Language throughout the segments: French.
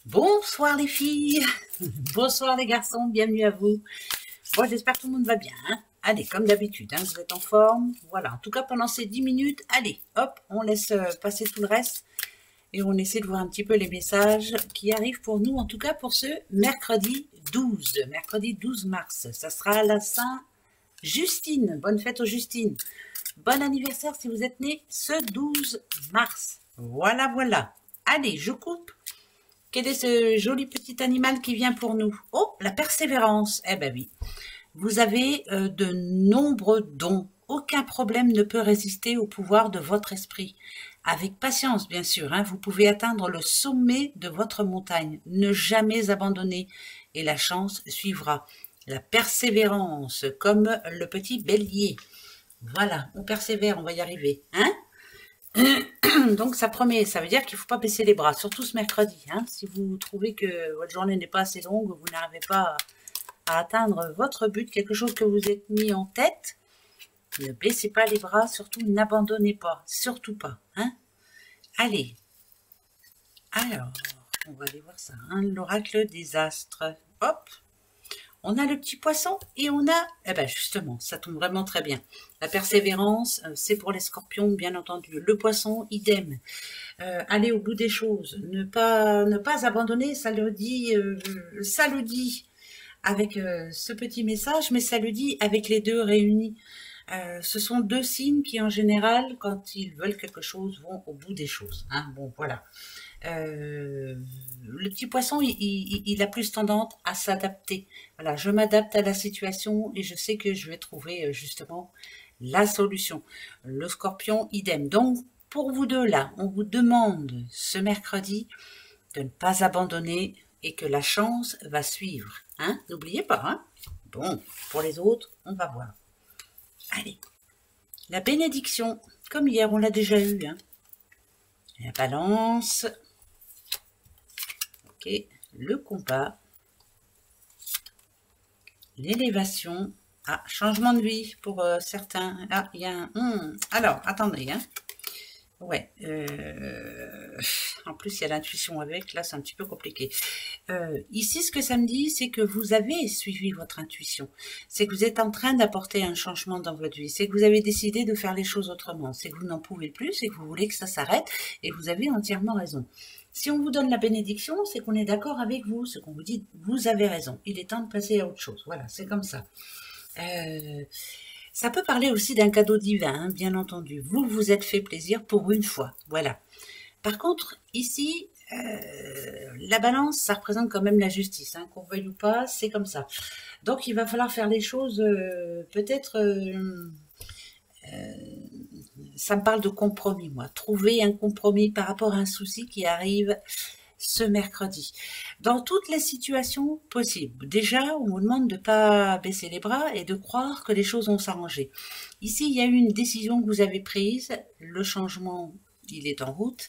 Bonsoir les filles, bonsoir les garçons, bienvenue à vous. Bon, j'espère que tout le monde va bien. Hein. Allez, comme d'habitude, hein, vous êtes en forme. Voilà, en tout cas pendant ces 10 minutes, allez, hop, on laisse passer tout le reste. Et on essaie de voir un petit peu les messages qui arrivent pour nous, en tout cas pour ce mercredi 12 mars. Ça sera la Saint-Justine. Bonne fête aux Justines. Bon anniversaire si vous êtes né ce 12 mars. Voilà, voilà. Allez, je coupe. Quel est ce joli petit animal qui vient pour nous? Oh, la persévérance. Eh ben oui. Vous avez de nombreux dons. Aucun problème ne peut résister au pouvoir de votre esprit. Avec patience, bien sûr, hein, vous pouvez atteindre le sommet de votre montagne. Ne jamais abandonner et la chance suivra. La persévérance, comme le petit bélier. Voilà, on persévère, on va y arriver. Hein? Donc ça promet, ça veut dire qu'il ne faut pas baisser les bras, surtout ce mercredi. Hein. Si vous trouvez que votre journée n'est pas assez longue, vous n'arrivez pas à atteindre votre but, quelque chose que vous êtes mis en tête, ne baissez pas les bras, surtout n'abandonnez pas, surtout pas. Hein. Allez, alors, on va aller voir ça, hein, l'oracle des astres. Hop, on a le petit poisson et on a, eh ben justement, ça tombe vraiment très bien. La persévérance, c'est pour les scorpions, bien entendu. Le poisson, idem. Aller au bout des choses, ne pas abandonner, ça le dit avec ce petit message, mais ça le dit avec les deux réunis. Ce sont deux signes qui, en général, quand ils veulent quelque chose, vont au bout des choses. Hein. Bon, voilà. Le petit poisson, il a plus tendance à s'adapter. Voilà, je m'adapte à la situation et je sais que je vais trouver justement la solution. Le scorpion, idem. Donc, pour vous deux là, on vous demande ce mercredi de ne pas abandonner et que la chance va suivre. Hein? N'oubliez pas. Hein? Bon, pour les autres, on va voir. Allez, la bénédiction, comme hier, on l'a déjà eu. Hein? La balance. Ok, le combat. L'élévation. Ah, changement de vie pour certains. Ah, il y a un... Alors, attendez. Hein. Ouais. En plus, il y a l'intuition avec. Là, c'est un petit peu compliqué. Ici, ce que ça me dit, c'est que vous avez suivi votre intuition. C'est que vous êtes en train d'apporter un changement dans votre vie. C'est que vous avez décidé de faire les choses autrement. C'est que vous n'en pouvez plus. C'est que vous voulez que ça s'arrête. Et vous avez entièrement raison. Si on vous donne la bénédiction, c'est qu'on est d'accord avec vous. C'est qu'on vous dit, vous avez raison. Il est temps de passer à autre chose. Voilà, c'est comme ça. Ça peut parler aussi d'un cadeau divin, hein, bien entendu. Vous vous êtes fait plaisir pour une fois. Voilà. Par contre, ici, la balance, ça représente quand même la justice. Hein, qu'on veuille ou pas, c'est comme ça. Donc, il va falloir faire les choses peut-être... ça me parle de compromis, moi. Trouver un compromis par rapport à un souci qui arrive ce mercredi. Dans toutes les situations possibles. Déjà, on vous demande de ne pas baisser les bras et de croire que les choses vont s'arranger. Ici, il y a eu une décision que vous avez prise. Le changement, il est en route.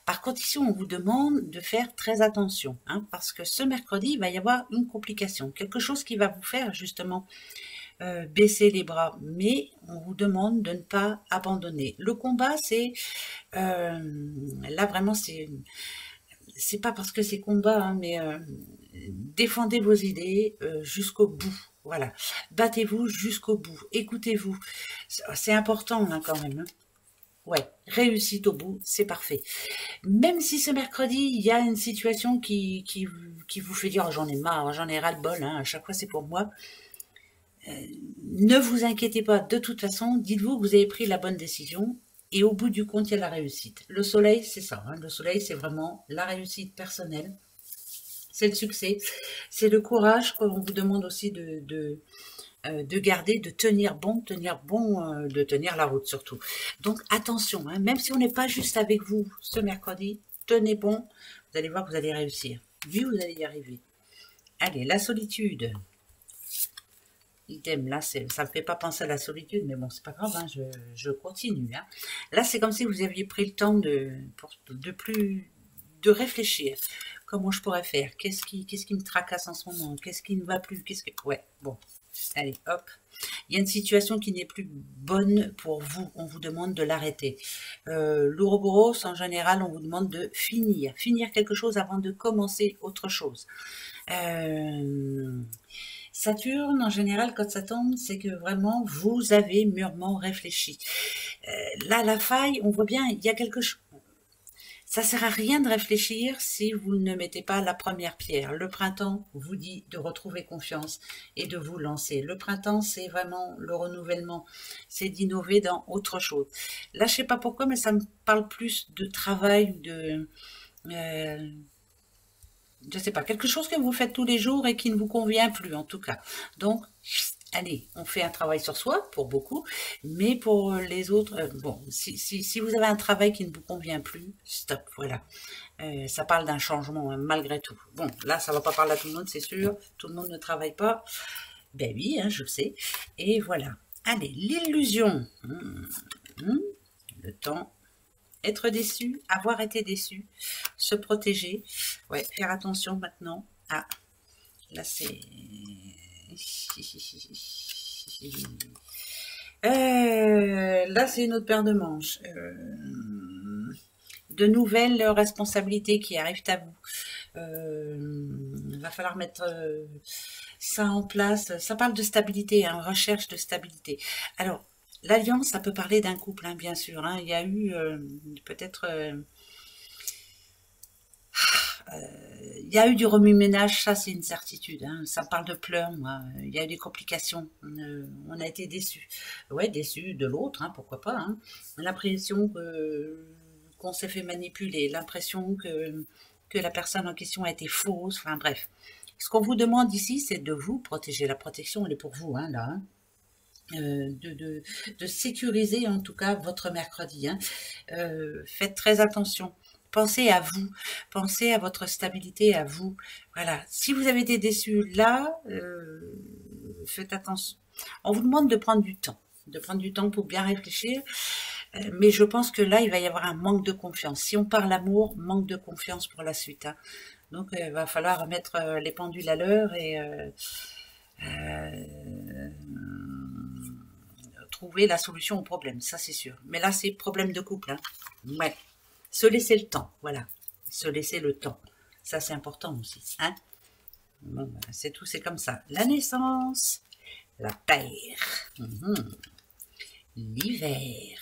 Par contre, ici, on vous demande de faire très attention. Hein, parce que ce mercredi, il va y avoir une complication. Quelque chose qui va vous faire, justement, baisser les bras, mais on vous demande de ne pas abandonner. Le combat, c'est là vraiment, c'est pas parce que c'est combat, hein, mais défendez vos idées jusqu'au bout. Voilà, battez-vous jusqu'au bout. Écoutez-vous, c'est important hein, quand même. Hein. Ouais, réussite au bout, c'est parfait. Même si ce mercredi, il y a une situation qui vous fait dire oh, j'en ai marre, j'en ai ras-le-bol, hein, à chaque fois c'est pour moi. Ne vous inquiétez pas, de toute façon, dites-vous que vous avez pris la bonne décision et au bout du compte, il y a la réussite. Le soleil, c'est ça. Hein, le soleil, c'est vraiment la réussite personnelle. C'est le succès. C'est le courage qu'on vous demande aussi de garder, de tenir bon, de tenir la route surtout. Donc attention, hein, même si on n'est pas juste avec vous ce mercredi, tenez bon, vous allez voir que vous allez réussir. Oui, vous allez y arriver. Allez, la solitude. Idem, là, ça me fait pas penser à la solitude, mais bon, c'est pas grave, hein, je continue. Hein. Là, c'est comme si vous aviez pris le temps de réfléchir. Comment je pourrais faire? Qu'est-ce qui me tracasse en ce moment? Qu'est-ce qui ne va plus? Ouais, bon. Allez, hop. Il y a une situation qui n'est plus bonne pour vous. On vous demande de l'arrêter. L'Ouroboros, en général, on vous demande de finir. Finir quelque chose avant de commencer autre chose. Saturne, en général, quand ça tombe, c'est que vraiment, vous avez mûrement réfléchi. Là, la faille, on voit bien, il y a quelque chose. Ça sert à rien de réfléchir si vous ne mettez pas la première pierre. Le printemps vous dit de retrouver confiance et de vous lancer. Le printemps, c'est vraiment le renouvellement. C'est d'innover dans autre chose. Là, je sais pas pourquoi, mais ça me parle plus de travail, je sais pas, quelque chose que vous faites tous les jours et qui ne vous convient plus, en tout cas. Donc, allez, on fait un travail sur soi, pour beaucoup, mais pour les autres, bon, si vous avez un travail qui ne vous convient plus, stop, voilà. Ça parle d'un changement, hein, malgré tout. Bon, là, ça va pas parler à tout le monde, c'est sûr, tout le monde ne travaille pas. Ben oui, hein, je le sais. Et voilà. Allez, l'illusion. Le temps. Être déçu, avoir été déçu, se protéger. Ouais, faire attention maintenant. Ah, là, c'est... là, c'est une autre paire de manches. De nouvelles responsabilités qui arrivent à vous. Il va falloir mettre ça en place. Ça parle de stabilité, hein, recherche de stabilité. Alors, l'alliance, ça peut parler d'un couple, hein, bien sûr. Hein. Il y a eu peut-être... il y a eu du remue-ménage, ça c'est une certitude. Hein. Ça parle de pleurs, moi. Il y a eu des complications. On a été déçus. Ouais, déçus de l'autre, hein, pourquoi pas. Hein. L'impression qu'on s'est fait manipuler, l'impression que la personne en question a été fausse, enfin bref. Ce qu'on vous demande ici, c'est de vous protéger. La protection, elle est pour vous, hein, là. Hein. De sécuriser en tout cas votre mercredi. Hein. Faites très attention. Pensez à vous, pensez à votre stabilité, à vous. Voilà. Si vous avez été déçu là, faites attention. On vous demande de prendre du temps pour bien réfléchir. Mais je pense que là, il va y avoir un manque de confiance. Si on parle amour, manque de confiance pour la suite. Hein. Donc, il va falloir mettre les pendules à l'heure et trouver la solution au problème. Ça, c'est sûr. Mais là, c'est problème de couple. Hein. Ouais. Se laisser le temps, voilà. Se laisser le temps. Ça, c'est important aussi. Hein. Bon, ben, c'est tout, c'est comme ça. La naissance, la terre, l'hiver.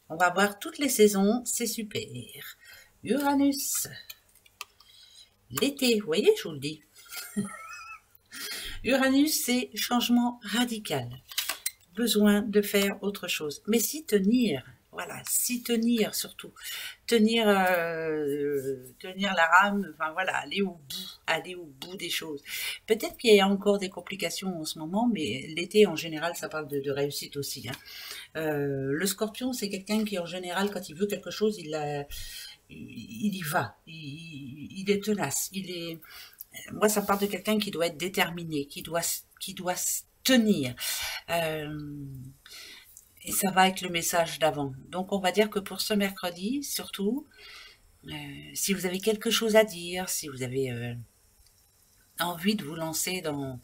On va voir toutes les saisons, c'est super. Uranus, l'été, vous voyez, je vous le dis. Uranus, c'est changement radical. Besoin de faire autre chose. Mais s'y tenir, voilà, s'y tenir surtout. Tenir la rame, enfin voilà, aller au bout des choses. Peut-être qu'il y a encore des complications en ce moment, mais l'été en général, ça parle de réussite aussi. Hein. Le scorpion, c'est quelqu'un qui en général, quand il veut quelque chose, il y va, il est tenace, moi ça me parle de quelqu'un qui doit être déterminé, qui doit tenir. Et ça va avec le message d'avant. Donc on va dire que pour ce mercredi, surtout, si vous avez quelque chose à dire, si vous avez envie de vous lancer dans...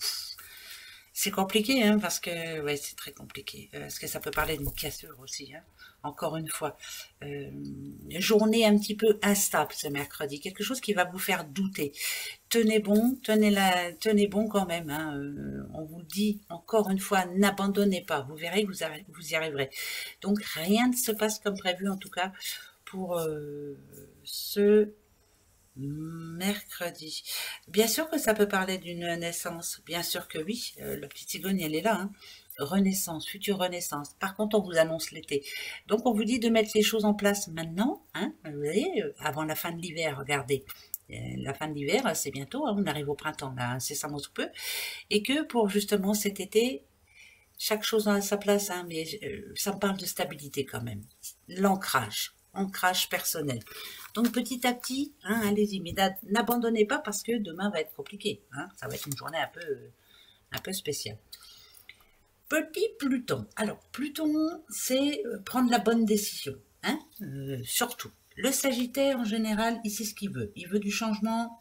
C'est compliqué, hein, parce que... Ouais, c'est très compliqué. Parce que ça peut parler d'une cassure aussi, hein, encore une fois. Journée un petit peu instable ce mercredi. Quelque chose qui va vous faire douter. Tenez bon, tenez bon quand même. Hein, on vous dit encore une fois, n'abandonnez pas. Vous verrez que vous y arriverez. Donc rien ne se passe comme prévu en tout cas pour ce mercredi. Bien sûr que ça peut parler d'une naissance. Bien sûr que oui. La petite cigogne, elle est là. Hein. Renaissance, future renaissance. Par contre, on vous annonce l'été. Donc, on vous dit de mettre les choses en place maintenant. Hein, vous voyez, avant la fin de l'hiver, regardez. La fin de l'hiver, c'est bientôt, hein, on arrive au printemps, là, incessamment sous peu. Et que pour justement cet été, chaque chose a sa place, hein, mais ça me parle de stabilité quand même. L'ancrage personnel. Donc petit à petit, hein, allez-y, mais n'abandonnez pas parce que demain va être compliqué. Hein, ça va être une journée un peu spéciale. Petit Pluton. Alors, Pluton, c'est prendre la bonne décision. Hein, surtout. Le Sagittaire, en général, il sait ce qu'il veut. Il veut du changement.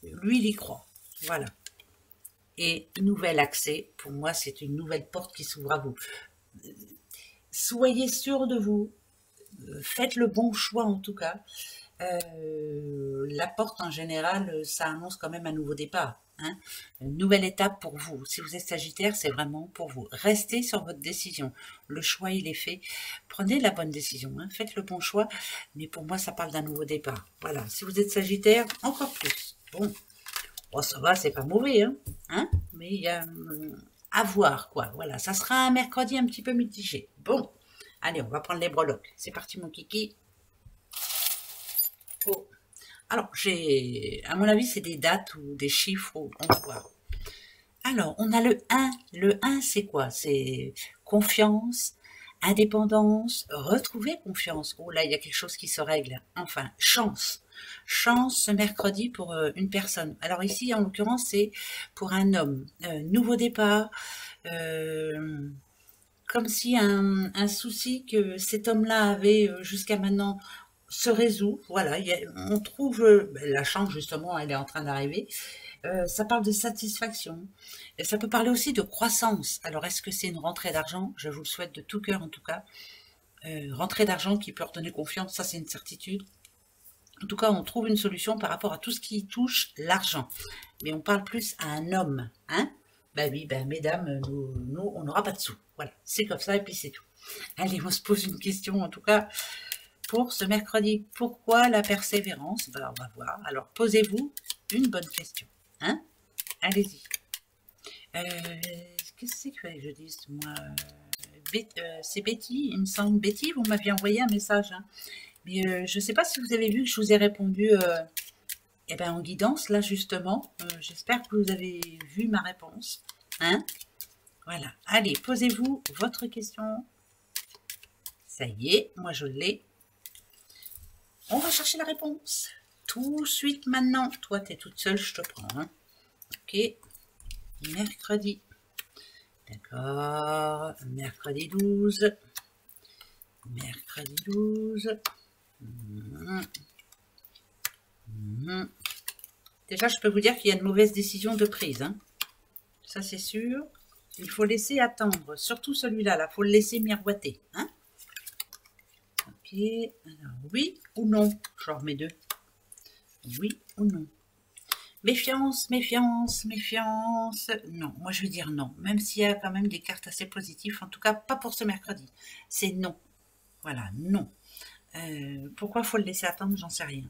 Lui, il y croit. Voilà. et nouvel accès. Pour moi, c'est une nouvelle porte qui s'ouvre à vous. Soyez sûr de vous, faites le bon choix en tout cas. La porte en général, ça annonce quand même un nouveau départ. Hein, une nouvelle étape pour vous. Si vous êtes Sagittaire, c'est vraiment pour vous. Restez sur votre décision. Le choix, il est fait. Prenez la bonne décision. Hein, faites le bon choix. Mais pour moi, ça parle d'un nouveau départ. Voilà. Si vous êtes Sagittaire, encore plus. Bon, oh, ça va, c'est pas mauvais. Hein, mais il y a à voir, quoi. Voilà. Ça sera un mercredi un petit peu mitigé. Bon. Allez, on va prendre les breloques. C'est parti, mon kiki. Oh. Alors, à mon avis, c'est des dates ou des chiffres, on va voir. Alors, on a le 1. Le 1, c'est quoi? C'est confiance, indépendance, retrouver confiance. Oh là, il y a quelque chose qui se règle. Enfin, chance. Chance ce mercredi pour une personne. Alors ici, en l'occurrence, c'est pour un homme. Nouveau départ. Comme si un souci que cet homme-là avait jusqu'à maintenant se résout. Voilà, on trouve la chance, justement, elle est en train d'arriver. Ça parle de satisfaction. Et ça peut parler aussi de croissance. Alors, est-ce que c'est une rentrée d'argent? Je vous le souhaite de tout cœur, en tout cas. Rentrée d'argent qui peut redonner confiance, ça c'est une certitude. En tout cas, on trouve une solution par rapport à tout ce qui touche l'argent. Mais on parle plus à un homme, hein? Ben oui, ben mesdames, nous on n'aura pas de sous. Voilà, c'est comme ça et puis c'est tout. Allez, on se pose une question, en tout cas, pour ce mercredi. Pourquoi la persévérance? Ben, on va voir. Alors, posez-vous une bonne question. Hein? Allez-y. Qu'est-ce que c'est que je dise, moi? C'est Betty, il me semble. Betty, vous m'aviez envoyé un message. Hein. Mais je ne sais pas si vous avez vu que je vous ai répondu eh ben, en guidance, là, justement. J'espère que vous avez vu ma réponse. Hein? Voilà. Allez, posez-vous votre question. Ça y est, moi je l'ai. On va chercher la réponse. Tout de suite maintenant. Toi, tu es toute seule, je te prends. Hein. Ok. Mercredi. D'accord. Mercredi 12. Mercredi 12. Déjà, je peux vous dire qu'il y a une mauvaise décision de prise. Hein. Ça, c'est sûr. Il faut laisser attendre. Surtout celui-là. Là, il faut le laisser miroiter. Hein. Ok. Alors, oui ou non? Je remets 2. Oui ou non? Méfiance, méfiance, méfiance. Non, moi je vais dire non. Même s'il y a quand même des cartes assez positives. En tout cas, pas pour ce mercredi. C'est non. Voilà, non. Pourquoi il faut le laisser attendre? J'en sais rien.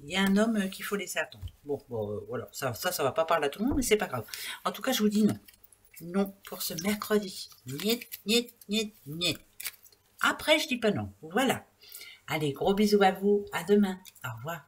Il y a un homme qu'il faut laisser attendre. Bon, voilà. Ça va pas parler à tout le monde, mais c'est pas grave. En tout cas, je vous dis non. Non pour ce mercredi. Niet, niet, niet, niet. Après, je dis pas non. Voilà. Allez, gros bisous à vous. À demain. Au revoir.